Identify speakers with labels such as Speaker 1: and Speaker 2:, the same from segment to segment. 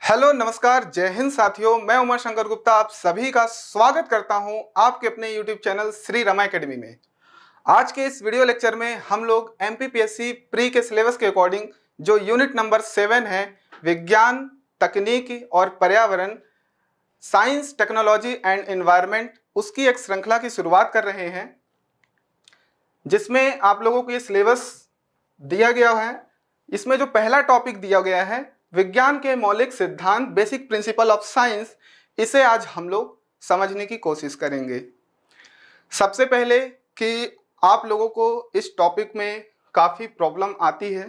Speaker 1: Hello नमस्कार जय हिंद साथियों, मैं उमा शंकर गुप्ता आप सभी का स्वागत करता हूं आपके अपने YouTube channel Shri Rama academy में। आज के इस वीडियो लेक्चर में हम लोग एमपीपीएससी प्री के सिलेबस के अकॉर्डिंग जो यूनिट नंबर 7 है विज्ञान, तकनीकी और पर्यावरण, साइंस, टेक्नोलॉजी एंड एनवायरनमेंट, उसकी एक श्रृंखला की शुरुआत कर रहे हैं जिसमें आप लोगों को ये सिलेबस दिया गया है। इसमें जो पहला टॉपिक दिया गया है विज्ञान के मौलिक सिद्धांत, बेसिक प्रिंसिपल ऑफ साइंस, इसे आज हम लोग समझने की कोशिश करेंगे। सबसे पहले कि आप लोगों को इस टॉपिक में काफ़ी प्रॉब्लम आती है,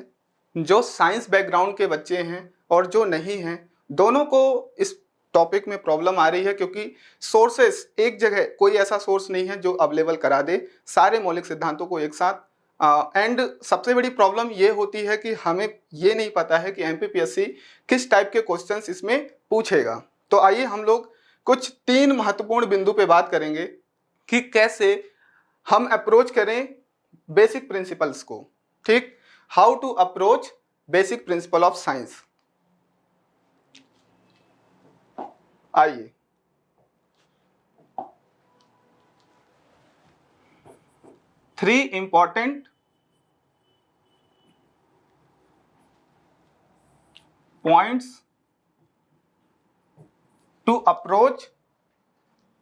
Speaker 1: जो साइंस बैकग्राउंड के बच्चे हैं और जो नहीं हैं, दोनों को इस टॉपिक में प्रॉब्लम आ रही है क्योंकि सोर्सेस एक जगह कोई ऐसा सोर्स नहीं है जो अवेलेबल करा दे सारे मौलिक सिद्धांतों को एक साथ। एंड सबसे बड़ी प्रॉब्लम ये होती है कि हमें ये नहीं पता है कि एमपीपीएससी किस टाइप के क्वेश्चंस इसमें पूछेगा। तो आइए हम लोग कुछ 3 महत्वपूर्ण बिंदु पे बात करेंगे कि कैसे हम अप्रोच करें बेसिक प्रिंसिपल्स को। ठीक, how to approach basic principle of science. आइए, three important points to approach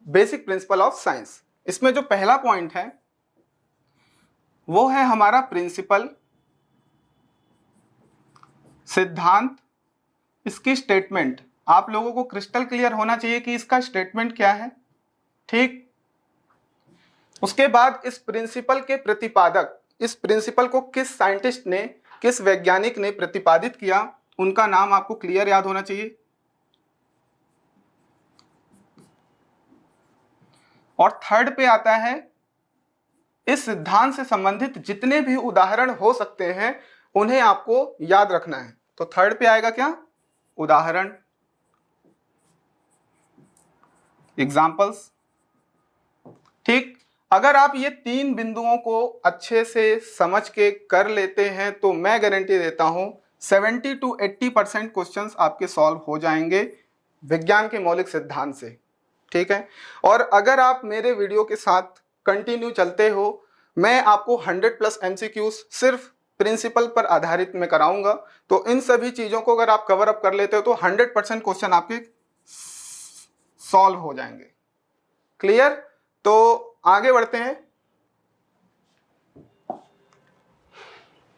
Speaker 1: basic principle of science. इसमें जो पहला पॉइंट है वो है हमारा प्रिंसिपल, सिद्धांत, इसकी स्टेटमेंट। आप लोगों को क्रिस्टल क्लियर होना चाहिए कि इसका स्टेटमेंट क्या है। ठीक, उसके बाद इस प्रिंसिपल के प्रतिपादक, इस प्रिंसिपल को किस साइंटिस्ट ने, किस वैज्ञानिक ने प्रतिपादित किया, उनका नाम आपको क्लियर याद होना चाहिए। और थर्ड पे आता है इस सिद्धांत से संबंधित जितने भी उदाहरण हो सकते हैं उन्हें आपको याद रखना है। तो थर्ड पे आएगा क्या? उदाहरण, एग्जाम्पल्स। ठीक, अगर आप ये 3 बिंदुओं को अच्छे से समझ के कर लेते हैं तो मैं गारंटी देता हूं 70 to 80% क्वेश्चंस आपके सॉल्व हो जाएंगे विज्ञान के मौलिक सिद्धांत से। ठीक है, और अगर आप मेरे वीडियो के साथ कंटिन्यू चलते हो, मैं आपको 100+ MCQs सिर्फ प्रिंसिपल पर आधारित में कराऊंगा। तो इन सभी चीज़ों को अगर आप कवर अप कर लेते हो तो 100% क्वेश्चन आपके सॉल्व हो जाएंगे। क्लियर? तो आगे बढ़ते हैं,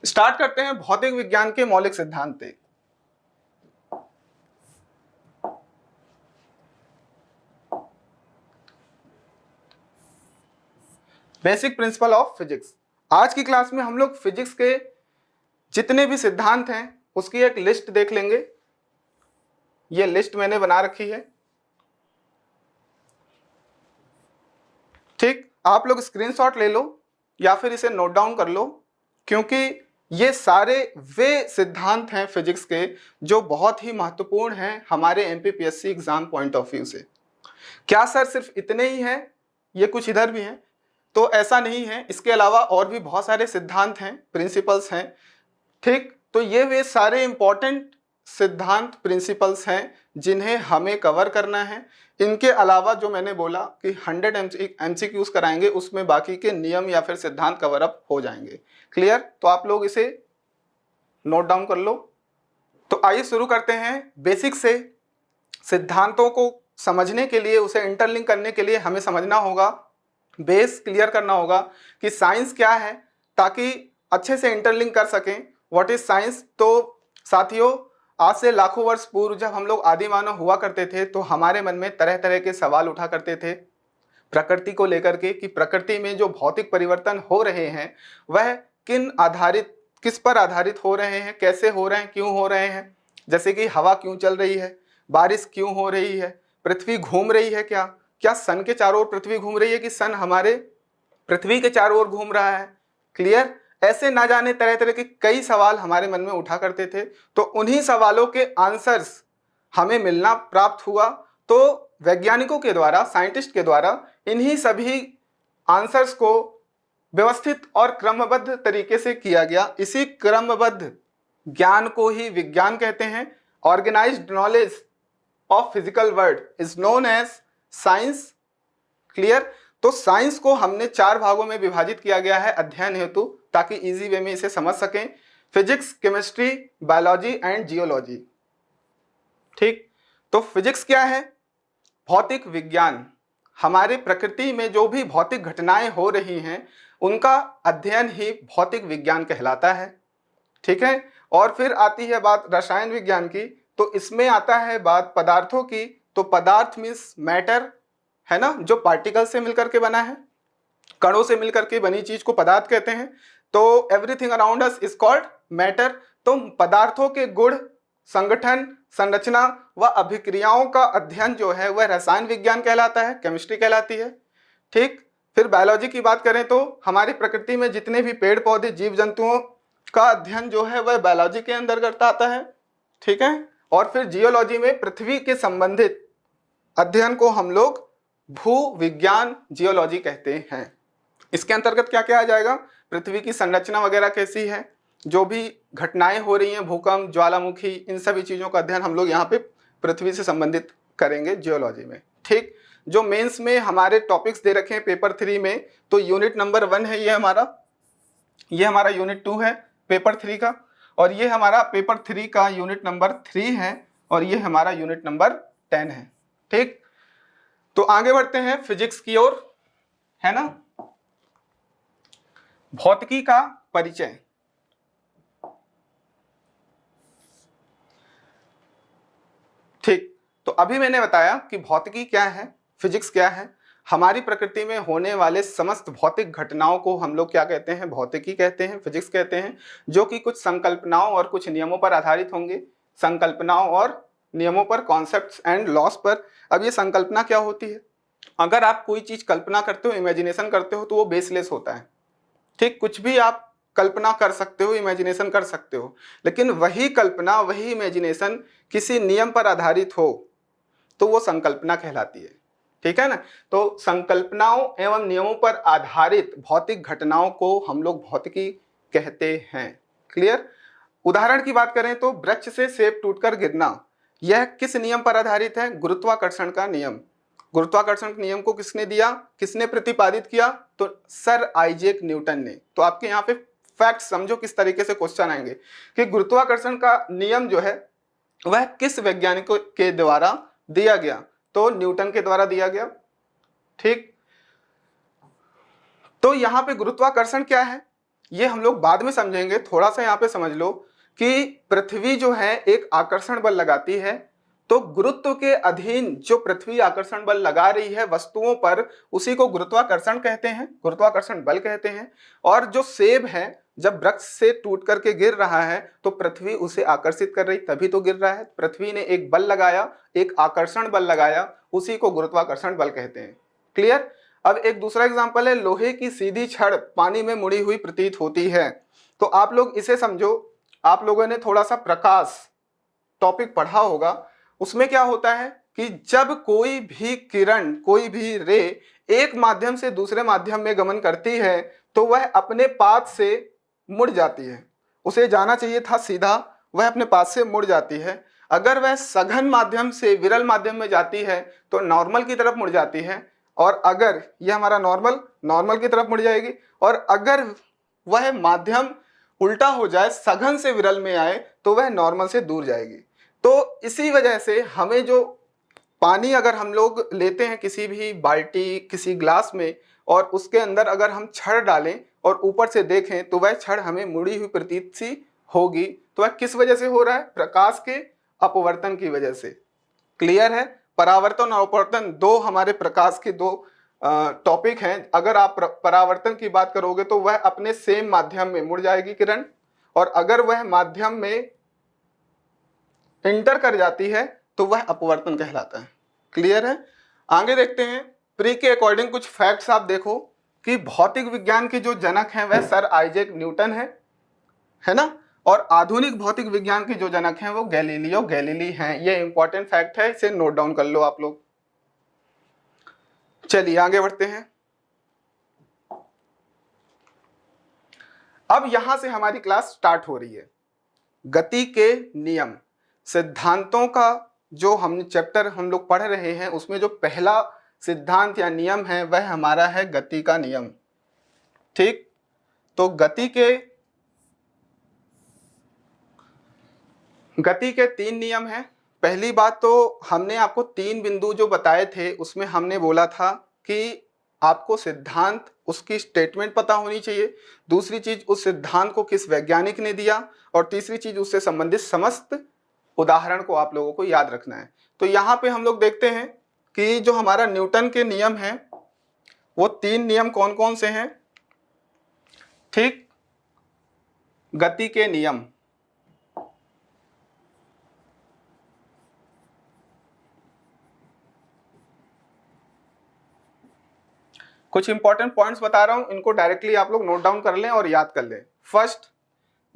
Speaker 1: स्टार्ट करते हैं भौतिक विज्ञान के मौलिक सिद्धांत। Basic principle of physics. आज की क्लास में हम लोग फिजिक्स के जितने भी सिद्धांत हैं उसकी एक लिस्ट देख लेंगे। ये लिस्ट मैंने बना रखी है। ठीक, आप लोग स्क्रीनशॉट ले लो या फिर इसे नोट डाउन कर लो, क्योंकि ये सारे वे सिद्धांत हैं फिजिक्स के जो बहुत ही महत्वपूर्ण हैं हमारे MPPSC exam point of view से। क्या सर सिर्फ इतने ही हैं? ये कुछ इधर भी हैं, तो ऐसा नहीं है, इसके अलावा और भी बहुत सारे सिद्धांत हैं, प्रिंसिपल्स हैं। ठीक, तो ये वे सारे इंपॉर्टेंट सिद्धांत, प्रिंसिपल्स हैं जिन्हें हमें कवर करना है। इनके अलावा जो मैंने बोला कि 100 MCQs कराएंगे, उसमें बाकी के नियम या फिर सिद्धांत कवर अप हो जाएंगे। क्लियर? तो आप लोग इसे नोट डाउन कर लो। तो आइए शुरू करते हैं बेसिक से। सिद्धांतों को समझने के लिए, उसे इंटरलिंक करने के लिए हमें समझना होगा, बेस क्लियर करना होगा कि साइंस क्या है, ताकि अच्छे से इंटरलिंक कर सकें। What is science? तो साथियों, आज से लाखों वर्ष पूर्व जब हम लोग आदि मानव हुआ करते थे तो हमारे मन में तरह तरह के सवाल उठा करते थे प्रकृति को लेकर के, कि प्रकृति में जो भौतिक परिवर्तन हो रहे हैं वह किस पर आधारित हो रहे हैं, कैसे हो रहे हैं, क्यों हो रहे हैं। जैसे कि हवा क्यों चल रही है, बारिश क्यों हो रही है, पृथ्वी घूम रही है क्या सन के चारों ओर पृथ्वी घूम रही है कि सन हमारे पृथ्वी के चारों ओर घूम रहा है। क्लियर? ऐसे ना जाने तरह तरह के कई सवाल हमारे मन में उठा करते थे। तो उन्हीं सवालों के आंसर्स हमें मिलना प्राप्त हुआ। तो वैज्ञानिकों के द्वारा, साइंटिस्ट के द्वारा इन्हीं सभी आंसर्स को व्यवस्थित और क्रमबद्ध तरीके से किया गया। इसी क्रमबद्ध ज्ञान को ही विज्ञान कहते हैं। Organised knowledge of physical world is known as science. Clear. तो साइंस को हमने 4 भागों में विभाजित किया गया है अध्ययन हेतु, ताकि इजी वे में इसे समझ सकें। Physics, chemistry, biology and geology. ठीक। तो फिजिक्स क्या है? भौतिक विज्ञान। हमारे प्रकृति में जो भी भौतिक घटनाएं हो रही हैं उनका अध्ययन ही भौतिक विज्ञान कहलाता है। ठीक है। और फिर आती है बात रसायन विज्ञान की, तो इसमें आता है बात पदार्थों की। तो पदार्थ मीन्स मैटर, है ना, जो पार्टिकल से मिलकर के बना है, कणों से मिलकर के बनी चीज को पदार्थ कहते हैं। तो everything around us is called matter. तो पदार्थों के गुण, संगठन, संरचना व अभिक्रियाओं का अध्ययन जो है वह रसायन विज्ञान कहलाता है, केमिस्ट्री कहलाती है। ठीक। फिर बायोलॉजी की बात करें तो हमारी प्रकृति में जितने भी पेड़ पौधे, जीव जंतुओं का अध्ययन जो है वह बायोलॉजी के अंतर्गत आता है। ठीक है। और फिर जियोलॉजी में पृथ्वी के संबंधित अध्ययन को हम लोग भू विज्ञान जियोलॉजी कहते हैं। इसके अंतर्गत क्या क्या आ जाएगा? पृथ्वी की संरचना वगैरह कैसी है, जो भी घटनाएं हो रही हैं, भूकंप, ज्वालामुखी, इन सभी चीजों का अध्ययन हम लोग यहाँ पे पृथ्वी से संबंधित करेंगे जियोलॉजी में। ठीक। जो मेंस में हमारे टॉपिक्स दे रखे हैं पेपर 3 में, तो यूनिट नंबर 1 है ये हमारा यूनिट 2 है पेपर 3 का, और ये हमारा पेपर 3 का यूनिट नंबर 3 है, और ये हमारा यूनिट नंबर 10 है। ठीक। तो आगे बढ़ते हैं फिजिक्स की ओर, है ना। भौतिकी का परिचय। ठीक। तो अभी मैंने बताया कि भौतिकी क्या है, फिजिक्स क्या है। हमारी प्रकृति में होने वाले समस्त भौतिक घटनाओं को हम लोग क्या कहते हैं? भौतिकी कहते हैं, फिजिक्स कहते हैं, जो कि कुछ संकल्पनाओं और कुछ नियमों पर आधारित होंगे। संकल्पनाओं और नियमों पर, कॉन्सेप्ट्स एंड लॉस पर। अब ये संकल्पना क्या होती है? अगर आप कोई चीज कल्पना करते हो, इमेजिनेशन करते हो, तो वो बेसलेस होता है। ठीक। कुछ भी आप कल्पना कर सकते हो, इमेजिनेशन कर सकते हो, लेकिन वही कल्पना, वही इमेजिनेशन किसी नियम पर आधारित हो तो वो संकल्पना कहलाती है। ठीक है ना। तो संकल्पनाओं एवं नियमों पर आधारित भौतिक घटनाओं को हम लोग भौतिकी कहते हैं। क्लियर। उदाहरण की बात करें तो वृक्ष से सेब टूटकर गिरना, यह किस नियम पर आधारित है? गुरुत्वाकर्षण का नियम। गुरुत्वाकर्षण के नियम को किसने दिया, किसने प्रतिपादित किया? तो सर आइजैक न्यूटन ने। तो आपके यहाँ पे फैक्ट समझो किस तरीके से क्वेश्चन आएंगे कि गुरुत्वाकर्षण का नियम जो है वह किस वैज्ञानिक के द्वारा दिया गया? तो न्यूटन के द्वारा दिया गया। ठीक। तो यहाँ पे गुरुत्वाकर्षण क्या है ये हम लोग बाद में समझेंगे। थोड़ा सा यहाँ पे समझ लो कि पृथ्वी जो है एक आकर्षण बल लगाती है, तो गुरुत्व के अधीन जो पृथ्वी आकर्षण बल लगा रही है वस्तुओं पर, उसी को गुरुत्वाकर्षण कहते हैं, गुरुत्वाकर्षण बल कहते हैं। और जो सेब है जब वृक्ष से टूट करके गिर रहा है तो पृथ्वी उसे आकर्षित कर रही, तभी तो गिर रहा है। पृथ्वी ने एक बल लगाया, एक आकर्षण बल लगाया, उसी को गुरुत्वाकर्षण बल कहते हैं। क्लियर। अब एक दूसरा एग्जांपल है, लोहे की सीधी छड़ पानी में मुड़ी हुई प्रतीत होती है। तो आप लोग इसे समझो, आप लोगों ने थोड़ा सा प्रकाश टॉपिक पढ़ा होगा, उसमें क्या होता है कि जब कोई भी किरण, कोई भी रे एक माध्यम से दूसरे माध्यम में गमन करती है तो वह अपने पाथ से मुड़ जाती है। उसे जाना चाहिए था सीधा, वह अपने पाथ से मुड़ जाती है। अगर वह सघन माध्यम से विरल माध्यम में जाती है तो नॉर्मल की तरफ मुड़ जाती है, और अगर यह हमारा नॉर्मल की तरफ मुड़ जाएगी, और अगर वह माध्यम उल्टा हो जाए, सघन से विरल में आए, तो वह नॉर्मल से दूर जाएगी। तो इसी वजह से हमें जो पानी अगर हम लोग लेते हैं किसी भी बाल्टी, किसी ग्लास में, और उसके अंदर अगर हम छड़ डालें और ऊपर से देखें तो वह छड़ हमें मुड़ी हुई प्रतीत सी होगी। तो वह किस वजह से हो रहा है? प्रकाश के अपवर्तन की वजह से। क्लियर है। परावर्तन और अपवर्तन दो हमारे प्रकाश के दो टॉपिक हैं। अगर आप परावर्तन की बात करोगे तो वह अपने सेम माध्यम में मुड़ जाएगी किरण, और अगर वह माध्यम में इंटर कर जाती है तो वह अपवर्तन कहलाता है। क्लियर है। आगे देखते हैं। प्री के अकॉर्डिंग कुछ फैक्ट्स आप देखो कि भौतिक विज्ञान के जो जनक हैं वह सर आइजैक न्यूटन है ना, और आधुनिक भौतिक विज्ञान के जो जनक हैं वो गैलीलियो गैलीली हैं। ये इंपॉर्टेंट फैक्ट है, इसे नोट डाउन कर लो आप लोग। चलिए आगे बढ़ते हैं। अब यहां से हमारी क्लास स्टार्ट हो रही है। गति के नियम, सिद्धांतों का जो हम चैप्टर हम लोग पढ़ रहे हैं उसमें जो पहला सिद्धांत या नियम है वह हमारा है गति का नियम। ठीक, तो गति के 3 नियम हैं। पहली बात तो हमने आपको 3 बिंदु जो बताए थे उसमें हमने बोला था कि आपको सिद्धांत उसकी स्टेटमेंट पता होनी चाहिए, दूसरी चीज उस सिद्धांत को किस वैज्ञानिक ने दिया, और तीसरी चीज उससे संबंधित समस्त उदाहरण को आप लोगों को याद रखना है। तो यहाँ पे हम लोग देखते हैं कि जो हमारा न्यूटन के नियम हैं वो 3 नियम कौन कौन से हैं। ठीक, गति के नियम, कुछ इंपॉर्टेंट पॉइंट्स बता रहा हूं, इनको डायरेक्टली आप लोग नोट डाउन कर लें और याद कर लें। फर्स्ट,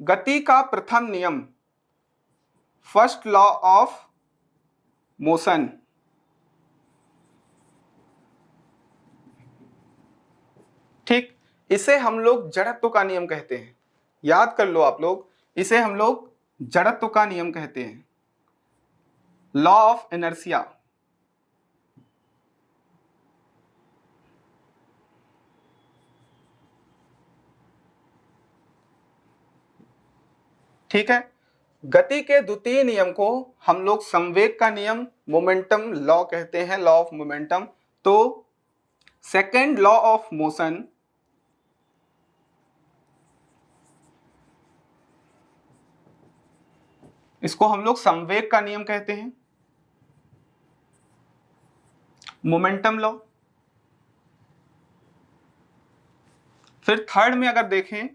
Speaker 1: गति का प्रथम नियम, फर्स्ट लॉ ऑफ मोशन। ठीक, इसे हम लोग जड़त्व का नियम कहते हैं, याद कर लो आप लोग, इसे हम लोग जड़त्व का नियम कहते हैं, लॉ ऑफ इनर्शिया। ठीक है, गति के द्वितीय नियम को हम लोग संवेग का नियम, मोमेंटम लॉ कहते हैं, लॉ ऑफ मोमेंटम। तो सेकेंड लॉ ऑफ मोशन, इसको हम लोग संवेग का नियम कहते हैं, मोमेंटम लॉ। फिर थर्ड में अगर देखें,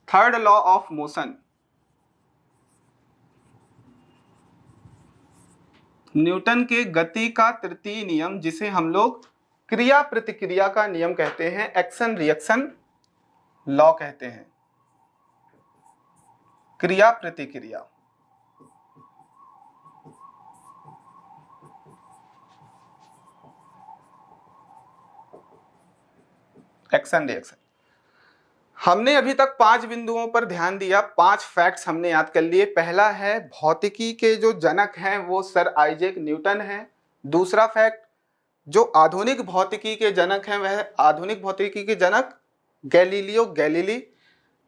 Speaker 1: third law of motion, Newton के गति का तृतीय नियम, जिसे हम लोग क्रिया प्रतिक्रिया का नियम कहते हैं, एक्शन रिएक्शन लॉ कहते हैं, क्रिया प्रतिक्रिया। Action reaction. हमने अभी तक 5 बिंदुओं पर ध्यान दिया, 5 फैक्ट्स हमने याद कर लिए। पहला है भौतिकी के जो जनक हैं वो सर आइजैक न्यूटन हैं। दूसरा फैक्ट, जो आधुनिक भौतिकी के जनक हैं वह आधुनिक भौतिकी के जनक गैलीलियो गैलीली।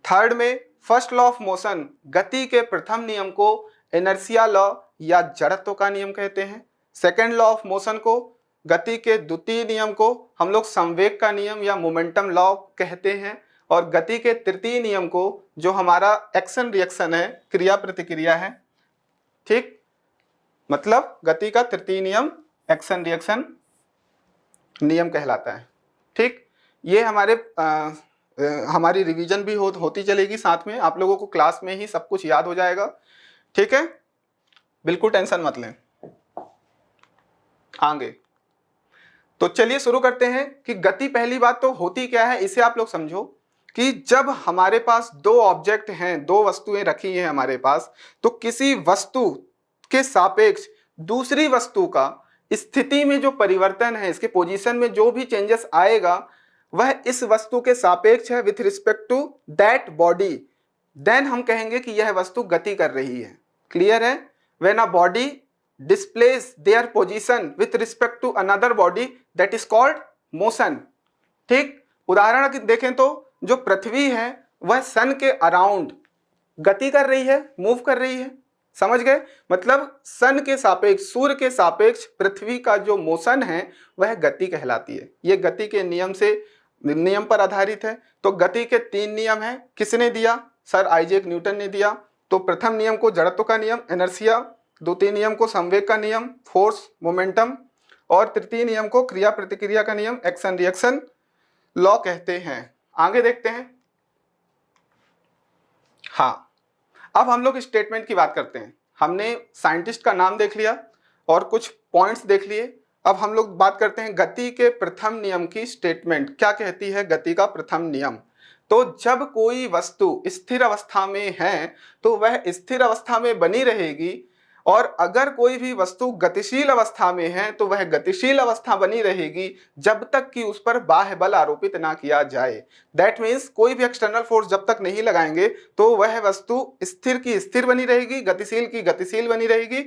Speaker 1: थर्ड में फर्स्ट लॉ ऑफ मोशन, गति के प्रथम नियम को इनर्शिया लॉ या जड़त्व का नियम कहते हैं। सेकेंड लॉ ऑफ मोशन को, गति के द्वितीय नियम को हम लोग संवेग का नियम या मोमेंटम लॉ कहते हैं। और गति के तृतीय नियम को, जो हमारा एक्शन रिएक्शन है, क्रिया प्रतिक्रिया है। ठीक, मतलब गति का तृतीय नियम एक्शन रिएक्शन नियम कहलाता है। ठीक, ये हमारी रिवीजन भी होती चलेगी, साथ में आप लोगों को क्लास में ही सब कुछ याद हो जाएगा। ठीक है, बिल्कुल टेंशन मत लें। आगे तो चलिए शुरू करते हैं कि गति पहली बात तो होती क्या है, इसे आप लोग समझो कि जब हमारे पास 2 ऑब्जेक्ट हैं, 2 वस्तुएं रखी हैं हमारे पास, तो किसी वस्तु के सापेक्ष दूसरी वस्तु का स्थिति में जो परिवर्तन है, इसके पोजीशन में जो भी चेंजेस आएगा वह इस वस्तु के सापेक्ष है with respect to that body, then हम कहेंगे कि यह वस्तु गति कर रही है। क्लियर है? When a body displace their position with respect to another body, that is called motion. ठीक, उदाहरण देखें तो जो पृथ्वी है वह सन के अराउंड गति कर रही है, मूव कर रही है। समझ गए? मतलब सन के सापेक्ष, सूर्य के सापेक्ष पृथ्वी का जो मोशन है वह गति कहलाती है। ये गति के नियम पर आधारित है। तो गति के 3 नियम हैं। किसने दिया? सर आइजैक न्यूटन ने दिया। तो प्रथम नियम को जड़त्व का नियम, इनर्शिया, द्वितीय नियम को संवेग का नियम, फोर्स मोमेंटम, और तृतीय नियम को क्रिया प्रतिक्रिया का नियम, एक्शन रिएक्शन लॉ कहते हैं। आगे देखते हैं। हाँ, अब हम लोग स्टेटमेंट की बात करते हैं। हमने साइंटिस्ट का नाम देख लिया और कुछ पॉइंट्स देख लिए। अब हम लोग बात करते हैं गति के प्रथम नियम की स्टेटमेंट। क्या कहती है गति का प्रथम नियम? तो जब कोई वस्तु स्थिर अवस्था में है तो वह स्थिर अवस्था में बनी रहेगी, और अगर कोई भी वस्तु गतिशील अवस्था में है तो वह गतिशील अवस्था बनी रहेगी जब तक कि उस पर बाह्य बल आरोपित ना किया जाए। दैट मीन्स कोई भी एक्सटर्नल फोर्स जब तक नहीं लगाएंगे तो वह वस्तु स्थिर की स्थिर बनी रहेगी, गतिशील की गतिशील बनी रहेगी,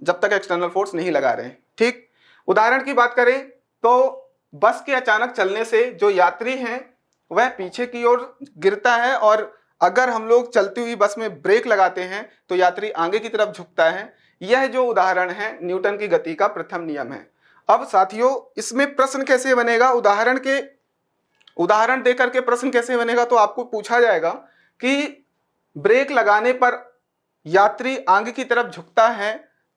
Speaker 1: जब तक एक्सटर्नल फोर्स नहीं लगा रहे हैं। ठीक, उदाहरण की बात करें तो बस के अचानक चलने से जो यात्री हैं वह पीछे की ओर गिरता है, और अगर हम लोग चलती हुई बस में ब्रेक लगाते हैं तो यात्री आगे की तरफ झुकता है। यह जो उदाहरण है न्यूटन की गति का प्रथम नियम है। अब साथियों, इसमें प्रश्न कैसे बनेगा, उदाहरण देकर के प्रश्न कैसे बनेगा, तो आपको पूछा जाएगा कि ब्रेक लगाने पर यात्री आगे की तरफ झुकता है,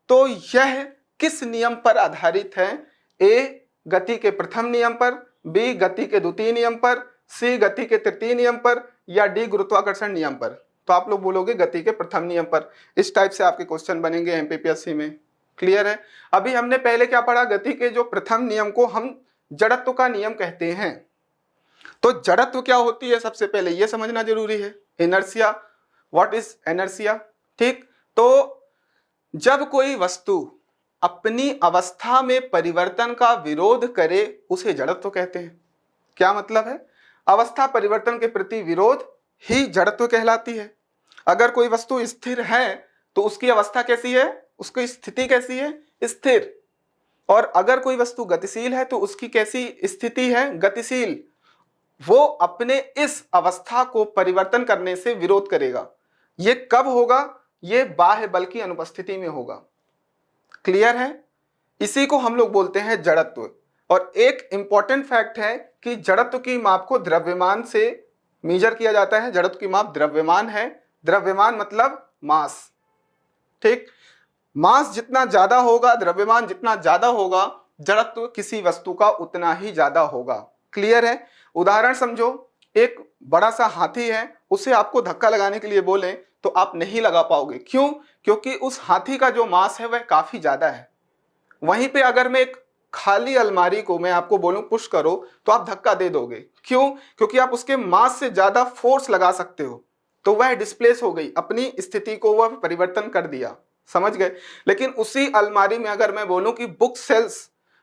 Speaker 1: तो यह किस नियम पर आधारित है? ए गति के प्रथम नियम पर, बी गति के द्वितीय नियम पर, सी गति के तृतीय नियम पर, या डी गुरुत्वाकर्षण नियम पर? तो आप लोग बोलोगे गति के प्रथम नियम पर। इस टाइप से आपके क्वेश्चन बनेंगे एमपीपीएससी में। क्लियर है? अभी हमने पहले क्या पढ़ा, गति के जो प्रथम नियम को हम जड़त्व का नियम कहते हैं। तो जड़त्व क्या होती है, सबसे पहले यह समझना जरूरी है। Inertia, what is inertia? ठीक, तो जब कोई वस्तु अपनी अवस्था में परिवर्तन का विरोध करे उसे जड़त्व कहते हैं। क्या मतलब है? अवस्था परिवर्तन के प्रति विरोध ही जड़त्व कहलाती है। अगर कोई वस्तु स्थिर है तो उसकी अवस्था कैसी है, उसकी स्थिति कैसी है? स्थिर। और अगर कोई वस्तु गतिशील है तो उसकी कैसी स्थिति है? गतिशील। वो अपने इस अवस्था को परिवर्तन करने से विरोध करेगा। ये कब होगा? ये बाह्य बल की अनुपस्थिति में होगा। क्लियर है? इसी को हम लोग बोलते हैं जड़त्व। और एक इंपॉर्टेंट फैक्ट है कि जड़त्व की माप को द्रव्यमान से मेजर किया जाता है। जड़त्व की माप द्रव्यमान है। द्रव्यमान मतलब मास। ठीक, मास जितना ज्यादा होगा, द्रव्यमान जितना ज्यादा होगा, जड़त्व किसी वस्तु का उतना ही ज्यादा होगा। क्लियर है? उदाहरण समझो, एक बड़ा सा हाथी है, उसे आपको धक्का लगाने के लिए बोले तो आप नहीं लगा पाओगे। क्यों? क्योंकि उस हाथी का जो मास है वह काफी ज्यादा है। वहीं पे अगर मैं एक खाली अलमारी को मैं आपको बोलूं पुश करो तो आप धक्का दे दोगे। क्यों? क्योंकि आप उसके मास से ज्यादा फोर्स लगा सकते हो, तो वह डिस्प्लेस हो गई, अपनी स्थिति को वह परिवर्तन कर दिया। समझ गए? लेकिन उसी अलमारी में अगर मैं बोलूं कि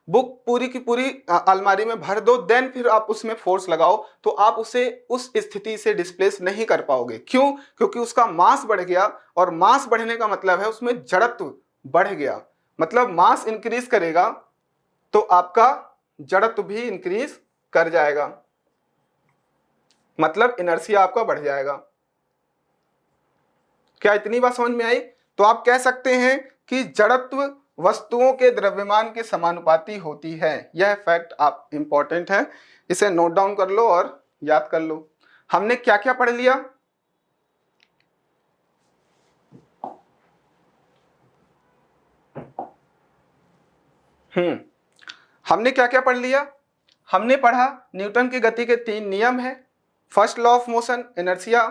Speaker 1: बुक पूरी की पूरी अलमारी में भर दो, देन फिर आप उसमें फोर्स लगाओ, तो आप उसे उस स्थिति से डिस्प्लेस नहीं कर पाओगे। क्यों? क्योंकि उसका मास बढ़ गया, और मास बढ़ने का मतलब है उसमें जड़त्व बढ़ गया। मतलब मास इंक्रीज करेगा तो आपका जड़त्व भी इंक्रीज कर जाएगा, मतलब इनर्शिया आपका बढ़ जाएगा। क्या इतनी बात समझ में आई? तो आप कह सकते हैं कि जड़त्व वस्तुओं के द्रव्यमान के समानुपाती होती है। यह फैक्ट आप इंपॉर्टेंट है, इसे नोट डाउन कर लो और याद कर लो। हमने क्या क्या पढ़ लिया? हमने क्या क्या पढ़ लिया? हमने पढ़ा न्यूटन की गति के 3 नियम हैं। First law of motion inertia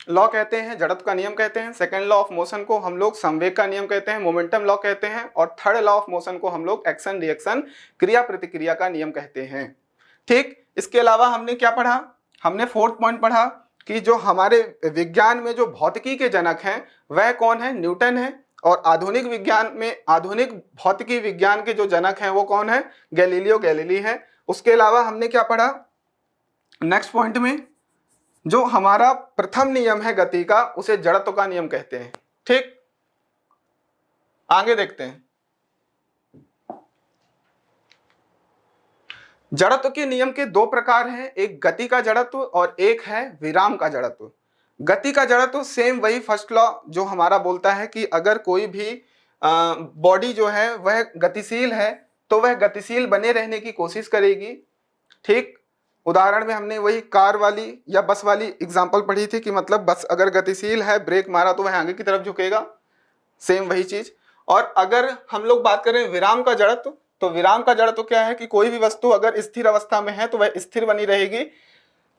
Speaker 1: law कहते हैं, जड़त्व का नियम कहते हैं। सेकंड लॉ ऑफ मोशन को हम लोग संवेग का नियम कहते हैं, मोमेंटम लॉ कहते हैं। और थर्ड लॉ ऑफ मोशन को हम लोग एक्शन रिएक्शन, क्रिया प्रतिक्रिया का नियम कहते हैं। ठीक, इसके अलावा हमने क्या पढ़ा? हमने फोर्थ पॉइंट पढ़ा कि जो हमारे विज्ञान में जो भौतिकी के जनक हैं वह कौन है? न्यूटन है। और आधुनिक विज्ञान में, आधुनिक भौतिकी विज्ञान के जो जनक हैं वो कौन है? गैलीलियो गैलीली है। उसके अलावा हमने क्या पढ़ा नेक्स्ट पॉइंट में? जो हमारा प्रथम नियम है गति का, उसे जड़त्व का नियम कहते हैं। ठीक, आगे देखते हैं। जड़त्व के नियम के 2 प्रकार हैं, एक गति का जड़त्व और एक है विराम का जड़त्व। गति का जड़त्व सेम वही फर्स्ट लॉ जो हमारा बोलता है कि अगर कोई भी बॉडी जो है वह गतिशील है तो वह गतिशील बने रहने की कोशिश करेगी। ठीक, उदाहरण में हमने वही कार वाली या बस वाली एग्जांपल पढ़ी थी कि मतलब बस अगर गतिशील है, ब्रेक मारा तो वह आगे की तरफ झुकेगा। सेम वही चीज। और अगर हम लोग बात करें विराम का जड़त्व, तो विराम का जड़त्व क्या है कि कोई भी वस्तु अगर स्थिर अवस्था में है तो वह स्थिर बनी रहेगी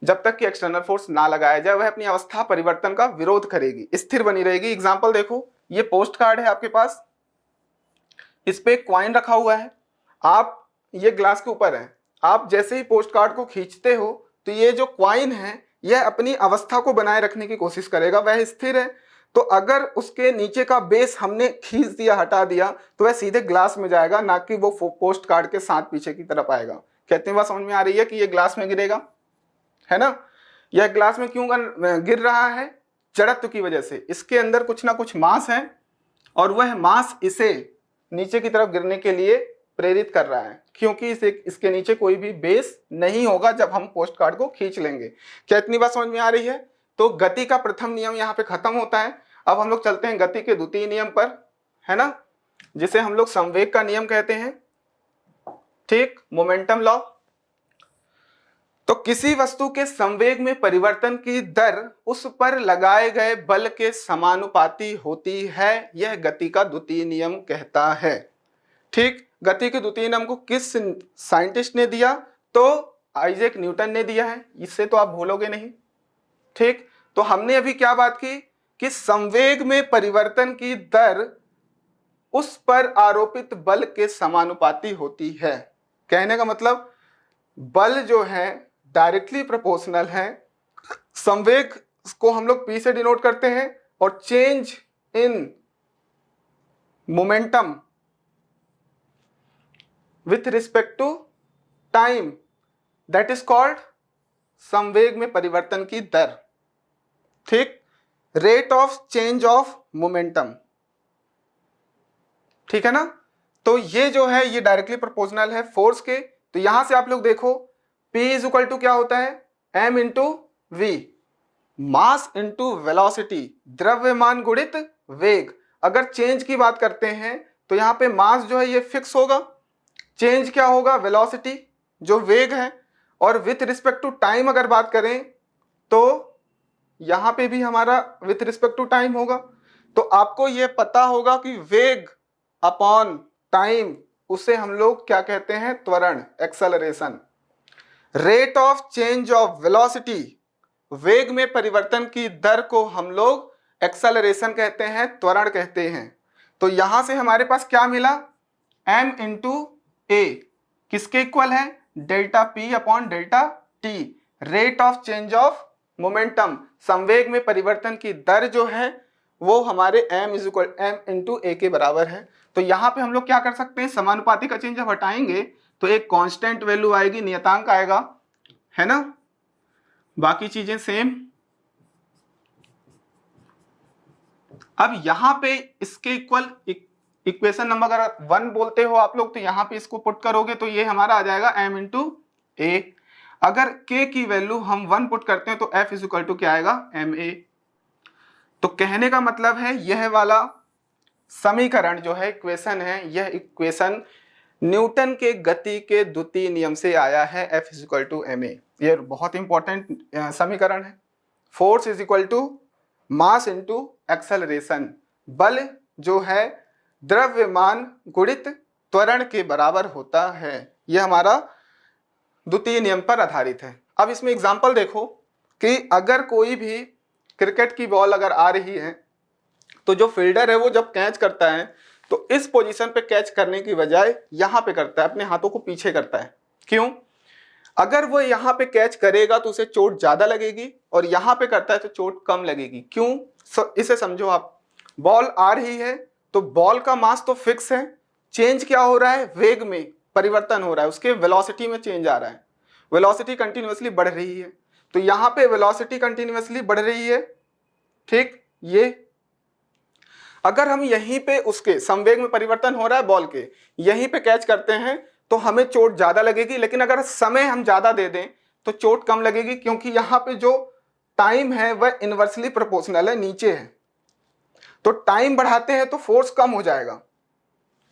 Speaker 1: जब तक कि एक्सटर्नल फोर्स ना लगाया जाए। वह अपनी अवस्था परिवर्तन का विरोध करेगी, स्थिर बनी रहेगी। एग्जाम्पल देखो, ये पोस्ट कार्ड है आपके पास, इस पे एक कॉइन रखा हुआ है, आप ये ग्लास के ऊपर है, आप जैसे ही पोस्ट कार्ड को खींचते हो तो ये जो कॉइन है यह अपनी अवस्था को बनाए रखने की कोशिश करेगा, वह स्थिर है। तो अगर उसके नीचे का बेस हमने खींच दिया, हटा दिया, तो वह सीधे ग्लास में जाएगा, ना कि वो पोस्ट कार्ड के साथ पीछे की तरफ आएगा। कहते हैं बात समझ में आ रही है कि ये ग्लास में गिरेगा, है ना? यह ग्लास में क्यों गिर रहा है? जड़त्व की वजह से। इसके अंदर कुछ ना कुछ मास है और वह मास इसे नीचे की तरफ गिरने के लिए प्रेरित कर रहा है, क्योंकि इसके नीचे कोई भी बेस नहीं होगा जब हम पोस्ट कार्ड को खींच लेंगे। क्या इतनी बात समझ में आ रही है? तो गति का प्रथम नियम यहाँ पे खत्म होता है। अब हम लोग चलते हैं गति के द्वितीय नियम पर, है ना, जिसे हम लोग संवेग का नियम कहते हैं, ठीक, मोमेंटम लॉ। तो किसी वस्तु के संवेग में परिवर्तन की दर उस पर लगाए गए बल के समानुपाती होती है, यह गति का द्वितीय नियम कहता है। ठीक, गति के द्वितीय नियम को किस साइंटिस्ट ने दिया? तो आइजैक न्यूटन ने दिया है, इससे तो आप भूलोगे नहीं। ठीक, तो हमने अभी क्या बात की कि संवेग में परिवर्तन की दर उस पर आरोपित बल के समानुपाती होती है। कहने का मतलब बल जो है डायरेक्टली प्रोपोर्शनल है, संवेग को हम लोग P से डिनोट करते हैं, और change in momentum with respect to time, that is called संवेग में परिवर्तन की दर। ठीक, rate of change of momentum, ठीक है ना। तो ये जो है ये डायरेक्टली प्रोपोर्शनल है फोर्स के। तो यहां से आप लोग देखो P इज इक्वल टू क्या होता है? m into v, mass into velocity, द्रव्यमान गुणित वेग। अगर चेंज की बात करते हैं तो यहाँ पे मास जो है ये फिक्स होगा, चेंज क्या होगा? वेलोसिटी जो वेग है, और विथ रिस्पेक्ट टू टाइम अगर बात करें तो यहाँ पे भी हमारा विथ रिस्पेक्ट टू टाइम होगा। तो आपको ये पता होगा कि वेग अपॉन टाइम, उसे हम लोग क्या कहते हैं? त्वरण, acceleration. Rate of change of velocity, वेग में परिवर्तन की दर को हम लोग एक्सेलरेशन कहते हैं, त्वरण कहते हैं। तो यहां से हमारे पास क्या मिला? m इंटू ए किसके इक्वल है? Delta P upon delta T, rate of change of momentum, संवेग में परिवर्तन की दर जो है वो हमारे m is equal m into A के बराबर है। तो यहाँ पे हम लोग क्या कर सकते हैं? समानुपाती का चेंज जब हटाएंगे तो एक कांस्टेंट वैल्यू आएगी, नियतांक आएगा, है ना, बाकी चीजें सेम। अब यहाँ पे इसके इक्वल इक्वेशन नंबर अगर 1 बोलते हो आप लोग, तो यहाँ पे इसको पुट करोगे तो ये हमारा आ जाएगा m इंटू ए। अगर k की वैल्यू हम 1 पुट करते हैं तो f इज इक्वल टू क्या आएगा? ma। तो कहने का मतलब है यह वाला समीकरण जो है, इक्वेशन है, यह इक्वेशन न्यूटन के गति के द्वितीय नियम से आया है, F is equal to ma। ये बहुत इंपॉर्टेंट समीकरण है। Force is equal to mass into acceleration, बल जो है द्रव्यमान गुणित त्वरण के बराबर होता है। यह हमारा द्वितीय नियम पर आधारित है। अब इसमें एग्जांपल देखो कि अगर कोई भी क्रिकेट की बॉल अगर आ रही है तो जो फील्डर है वो जब कैच करता है तो इस पोजीशन पे कैच करने की बजाय यहाँ पे करता है, अपने हाथों को पीछे करता है। क्यों? अगर वो यहाँ पे कैच करेगा तो उसे चोट ज्यादा लगेगी, और यहाँ पे करता है तो चोट कम लगेगी। क्यों? इसे समझो आप, बॉल आ रही है तो बॉल का मास तो फिक्स है, चेंज क्या हो रहा है? वेग में परिवर्तन हो रहा है, उसके वेलोसिटी में चेंज आ रहा है, वेलोसिटी कंटिन्यूअसली बढ़ रही है। तो यहाँ पे वेलोसिटी कंटिन्यूअसली बढ़ रही है, ठीक। ये अगर हम यहीं पे उसके संवेग में परिवर्तन हो रहा है बॉल के, यहीं पे कैच करते हैं तो हमें चोट ज्यादा लगेगी, लेकिन अगर समय हम ज्यादा दे दें तो चोट कम लगेगी, क्योंकि यहाँ पे जो टाइम है वह इनवर्सली प्रोपोर्शनल है, नीचे है। तो टाइम बढ़ाते हैं तो फोर्स कम हो जाएगा,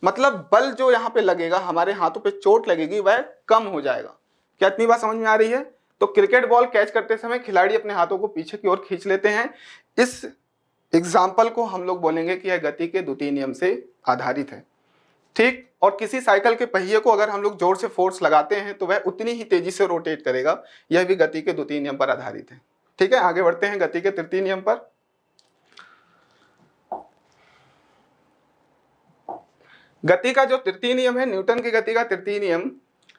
Speaker 1: मतलब बल जो यहाँ पे लगेगा, हमारे हाथों पे चोट लगेगी, वह कम हो जाएगा। क्या इतनी बात समझ में आ रही है? तो क्रिकेट बॉल कैच करते समय खिलाड़ी अपने हाथों को पीछे की ओर खींच लेते हैं। इस एग्जाम्पल को हम लोग बोलेंगे कि यह गति के द्वितीय नियम से आधारित है, ठीक। और किसी साइकिल के पहिए को अगर हम लोग जोर से फोर्स लगाते हैं तो वह उतनी ही तेजी से रोटेट करेगा, यह भी गति के द्वितीय नियम पर आधारित है, ठीक है। आगे बढ़ते हैं गति के तृतीय नियम पर। गति का जो तृतीय नियम है, न्यूटन की गति का तृतीय नियम,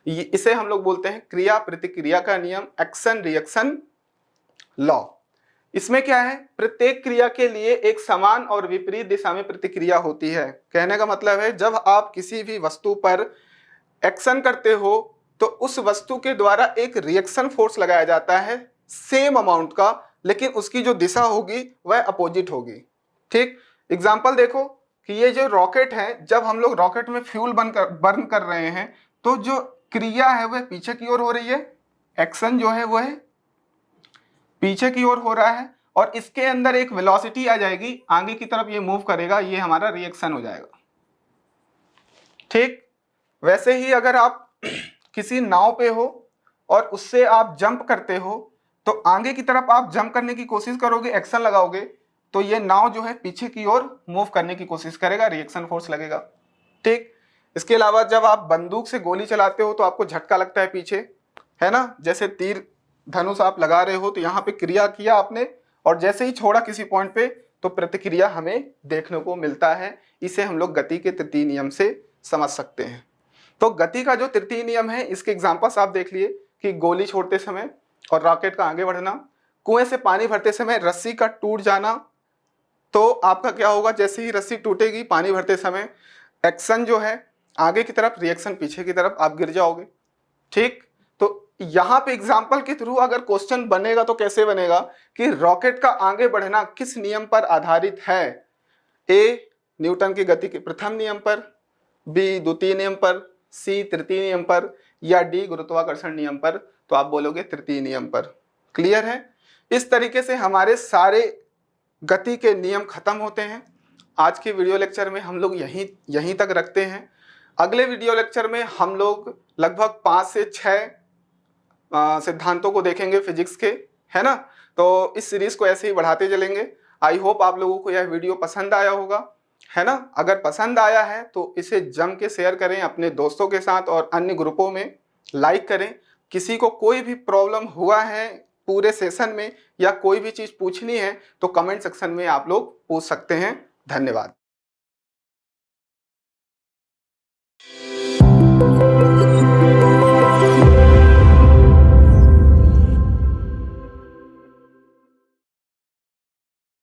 Speaker 1: इसे हम लोग बोलते हैं क्रिया प्रतिक्रिया का नियम, एक्शन रिएक्शन लॉ। इसमें क्या है? प्रत्येक क्रिया के लिए एक समान और विपरीत दिशा में प्रतिक्रिया होती है। कहने का मतलब है जब आप किसी भी वस्तु पर एक्शन करते हो तो उस वस्तु के द्वारा एक रिएक्शन फोर्स लगाया जाता है सेम अमाउंट का, लेकिन उसकी जो दिशा होगी वह अपोजिट होगी, ठीक। एग्जाम्पल देखो, कि ये जो रॉकेट है, जब हम लोग रॉकेट में फ्यूल बर्न कर रहे हैं तो जो क्रिया है वह पीछे की ओर हो रही है, एक्शन जो है वो है पीछे की ओर हो रहा है, और इसके अंदर एक वेलोसिटी आ जाएगी, आगे की तरफ ये मूव करेगा, ये हमारा रिएक्शन हो जाएगा। ठीक वैसे ही अगर आप किसी नाव पे हो और उससे आप जंप करते हो तो आगे की तरफ आप जंप करने की कोशिश करोगे, एक्शन लगाओगे, तो ये नाव जो है पीछे की ओर मूव करने की कोशिश करेगा, रिएक्शन फोर्स लगेगा। ठीक इसके अलावा जब आप बंदूक से गोली चलाते हो तो आपको झटका लगता है पीछे, है ना, जैसे तीर धनुष आप लगा रहे हो तो यहाँ पे क्रिया किया आपने और जैसे ही छोड़ा किसी पॉइंट पे तो प्रतिक्रिया हमें देखने को मिलता है। इसे हम लोग गति के तृतीय नियम से समझ सकते हैं। तो गति का जो तृतीय नियम है, इसके एग्जांपल्स आप देख लिए कि गोली छोड़ते समय और रॉकेट का आगे बढ़ना, कुएं से पानी भरते समय रस्सी का टूट जाना, तो आपका क्या होगा, जैसे ही रस्सी टूटेगी पानी भरते समय, एक्शन जो है आगे की तरफ, रिएक्शन पीछे की तरफ, आप गिर जाओगे। ठीक तो यहां पे एग्जाम्पल के थ्रू अगर क्वेश्चन बनेगा तो कैसे बनेगा कि रॉकेट का आगे बढ़ना किस नियम पर आधारित है, ए न्यूटन की गति के प्रथम नियम पर, बी द्वितीय नियम पर, सी तृतीय नियम पर, या डी गुरुत्वाकर्षण नियम पर, तो आप बोलोगे तृतीय नियम पर। क्लियर है? इस तरीके से हमारे सारे गति के नियम खत्म होते हैं। आज के वीडियो लेक्चर में हम लोग यहीं तक रखते हैं। अगले वीडियो लेक्चर में हम लोग लगभग 5 से 6 सिद्धांतों को देखेंगे फिजिक्स के, है ना। तो इस सीरीज को ऐसे ही बढ़ाते चलेंगे। आई होप आप लोगों को यह वीडियो पसंद आया होगा, है ना। अगर पसंद आया है तो इसे जम के शेयर करें अपने दोस्तों के साथ और अन्य ग्रुपों में लाइक करें। किसी को कोई भी प्रॉब्लम हुआ है पूरे सेशन में या कोई भी चीज़ पूछनी है तो कमेंट सेक्शन में आप लोग पूछ सकते हैं। धन्यवाद।